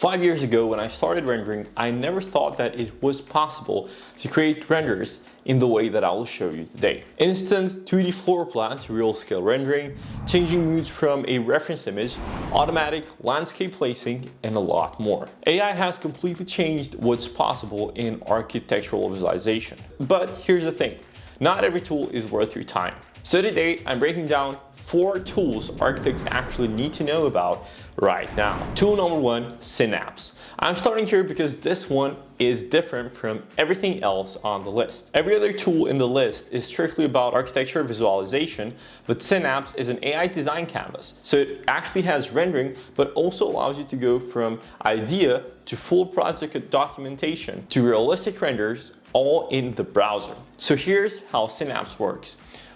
5 years ago when I started rendering, I never thought that it was possible to create renders in the way that I will show you today. Instant 2D floor plan to real scale rendering, changing moods from a reference image, automatic landscape placing, and a lot more. AI has completely changed what's possible in architectural visualization. But here's the thing, not every tool is worth your time. So today I'm breaking down 4 tools architects actually need to know about right now. Tool number 1, Synapse. I'm starting here because this one is different from everything else on the list. Every other tool in the list is strictly about architecture visualization, but Synapse is an AI design canvas. So it actually has rendering, but also allows you to go from idea to full project documentation to realistic renders all in the browser. So here's how Synapse works.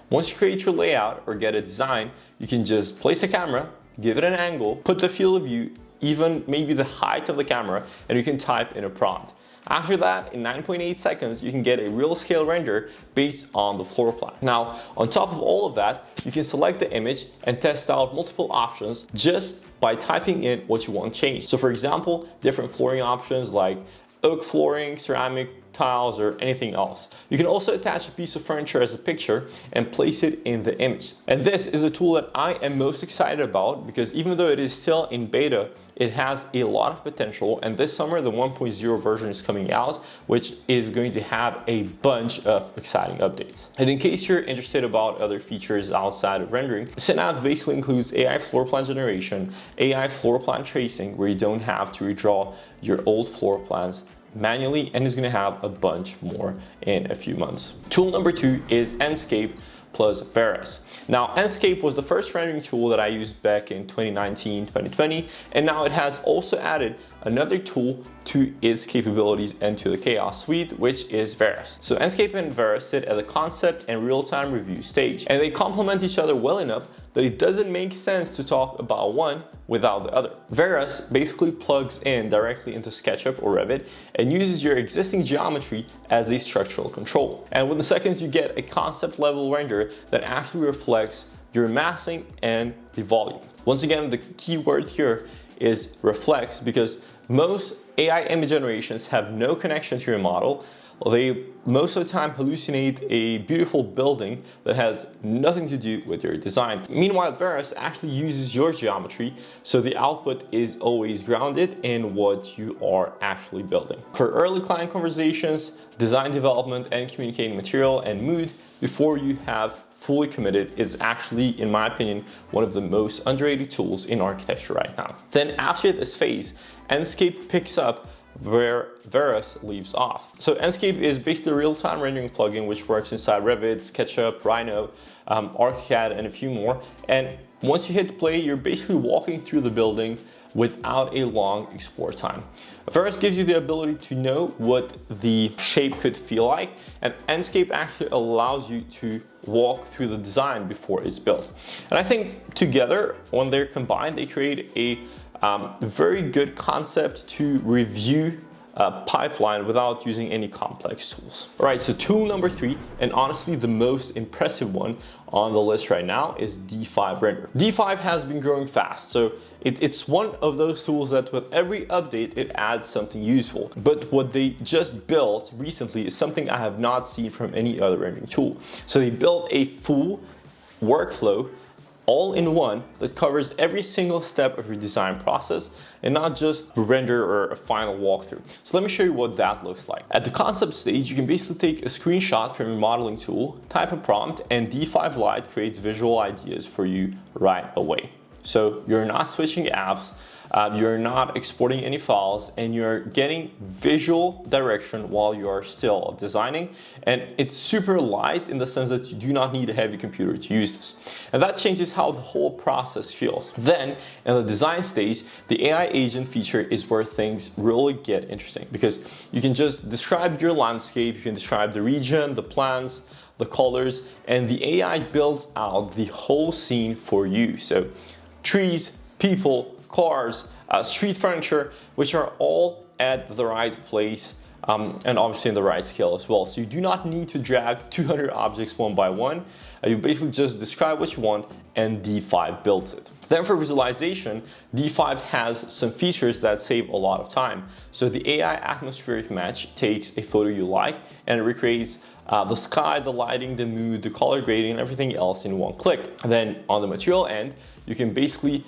Once you create your layout or get a design, you can just place a camera, give it an angle, put the field of view, even maybe the height of the camera, and you can type in a prompt. After that, in 9.8 seconds, you can get a real scale render based on the floor plan. Now, on top of all of that, you can select the image and test out multiple options just by typing in what you want changed. So for example, different flooring options like oak flooring, ceramic tiles, or anything else. You can also attach a piece of furniture as a picture and place it in the image. And this is a tool that I am most excited about because even though it is still in beta, it has a lot of potential, and this summer the 1.0 version is coming out, which is going to have a bunch of exciting updates. And in case you're interested about other features outside of rendering, Synapse basically includes AI floor plan generation, AI floor plan tracing, where you don't have to redraw your old floor plans manually, and is going to have a bunch more in a few months. Tool number 2 is Enscape plus Veras. Now, Enscape was the first rendering tool that I used back in 2019, 2020, and now it has also added another tool to its capabilities and to the Chaos suite, which is Veras. So Enscape and Veras sit at the concept and real-time review stage, and they complement each other well enough that it doesn't make sense to talk about one without the other. Veras basically plugs in directly into SketchUp or Revit and uses your existing geometry as a structural control. And within seconds, you get a concept level render that actually reflects your massing and the volume. Once again, the key word here is reflects, because most AI image generations have no connection to your model. They most of the time hallucinate a beautiful building that has nothing to do with your design. Meanwhile, Veras actually uses your geometry, so the output is always grounded in what you are actually building. For early client conversations, design development, and communicating material and mood before you have fully committed, is actually, in my opinion, one of the most underrated tools in architecture right now. Then after this phase, Enscape picks up where Veras leaves off. So Enscape is basically a real-time rendering plugin which works inside Revit, SketchUp, Rhino, ArchiCAD, and a few more. And once you hit play, you're basically walking through the building without a long explore time. Veras gives you the ability to know what the shape could feel like, and Enscape actually allows you to walk through the design before it's built. And I think together, when they're combined, they create a very good concept to review pipeline without using any complex tools. All right, so tool number 3, and honestly the most impressive one on the list right now, is D5 Render. D5 has been growing fast, so it's one of those tools that with every update it adds something useful. But what they just built recently is something I have not seen from any other rendering tool. So they built a full workflow all in one that covers every single step of your design process and not just a render or a final walkthrough. So let me show you what that looks like. At the concept stage, you can basically take a screenshot from your modeling tool, type a prompt, and D5 Lite creates visual ideas for you right away. So you're not switching apps, you're not exporting any files, and you're getting visual direction while you are still designing. And it's super light in the sense that you do not need a heavy computer to use this. And that changes how the whole process feels. Then in the design stage, the AI agent feature is where things really get interesting, because you can just describe your landscape, you can describe the region, the plans, the colors, and the AI builds out the whole scene for you. So trees, people, cars, street furniture, which are all at the right place and obviously in the right scale as well. So you do not need to drag 200 objects one by one. You basically just describe what you want and D5 builds it. Then for visualization, D5 has some features that save a lot of time. So the AI atmospheric match takes a photo you like and it recreates the sky, the lighting, the mood, the color grading, and everything else in one click. And then on the material end, you can basically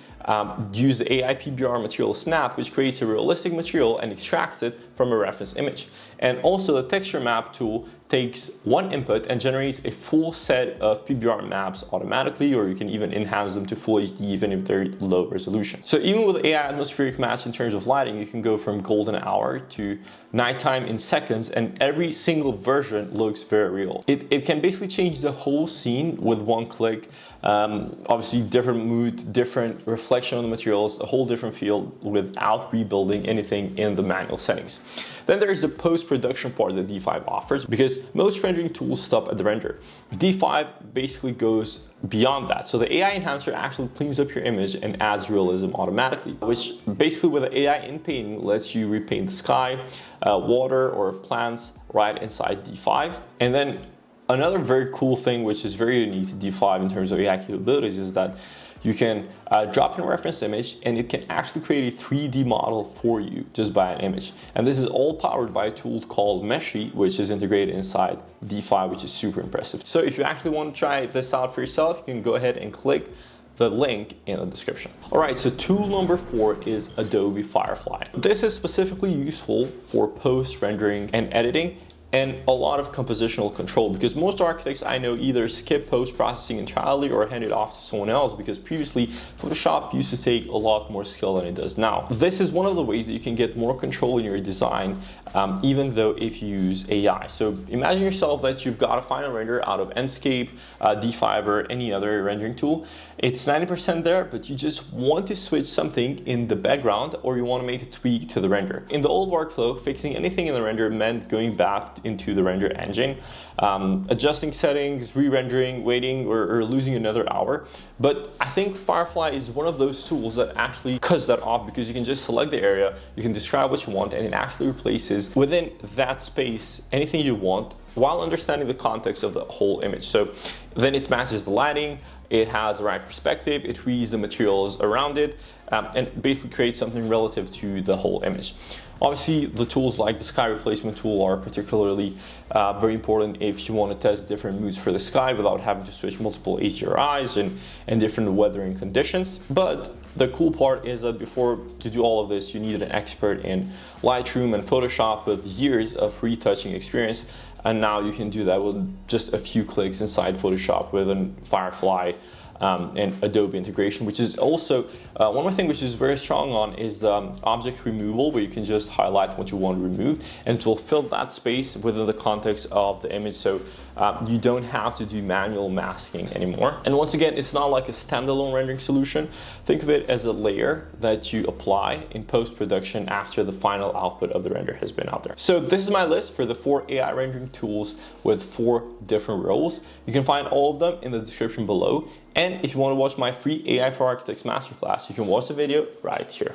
use the AI PBR material snap, which creates a realistic material and extracts it from a reference image. And also the texture map tool takes one input and generates a full set of PBR maps automatically, or you can even enhance them to full HD even if they're low resolution. So even with AI atmospheric match in terms of lighting, you can go from golden hour to nighttime in seconds, and every single version looks very real. It can basically change the whole scene with one click. Obviously different mood, different reflection on the materials, a whole different feel without rebuilding anything in the manual settings. Then there's the post-production part that D5 offers, because most rendering tools stop at the render. D5 basically goes beyond that. So the AI enhancer actually cleans up your image and adds realism automatically, which basically with the AI in painting lets you repaint the sky, water, or plants right inside D5. And then another very cool thing, which is very unique to D5 in terms of AI capabilities, is that you can drop in a reference image and it can actually create a 3D model for you just by an image. And this is all powered by a tool called Meshy, which is integrated inside D5, which is super impressive. So if you actually want to try this out for yourself, you can go ahead and click the link in the description. All right, so tool number 4 is Adobe Firefly. This is specifically useful for post-rendering and editing, and a lot of compositional control, because most architects I know either skip post-processing entirely or hand it off to someone else, because previously Photoshop used to take a lot more skill than it does now. This is one of the ways that you can get more control in your design, even though if you use AI. So imagine yourself that you've got a final render out of Enscape, D5, or any other rendering tool. It's 90% there, but you just want to switch something in the background, or you want to make a tweak to the render. In the old workflow, fixing anything in the render meant going back into the render engine, adjusting settings, re-rendering, waiting, or losing another hour. But I think Firefly is one of those tools that actually cuts that off, because you can just select the area, you can describe what you want, and it actually replaces within that space anything you want while understanding the context of the whole image. So then it matches the lighting, it has the right perspective, it reads the materials around it, and basically creates something relative to the whole image. Obviously, the tools like the sky replacement tool are particularly very important if you want to test different moods for the sky without having to switch multiple HDRIs and different weathering conditions. But the cool part is that before to do all of this, you needed an expert in Lightroom and Photoshop with years of retouching experience. And now you can do that with just a few clicks inside Photoshop with a Firefly and Adobe integration, which is also one more thing which is very strong on is the object removal, where you can just highlight what you want removed and it will fill that space within the context of the image, so you don't have to do manual masking anymore. And once again, it's not like a standalone rendering solution. Think of it as a layer that you apply in post-production after the final output of the render has been out there. So this is my list for the 4 AI rendering tools with 4 different roles. You can find all of them in the description below. And if you want to watch my free AI for Architects masterclass, you can watch the video right here.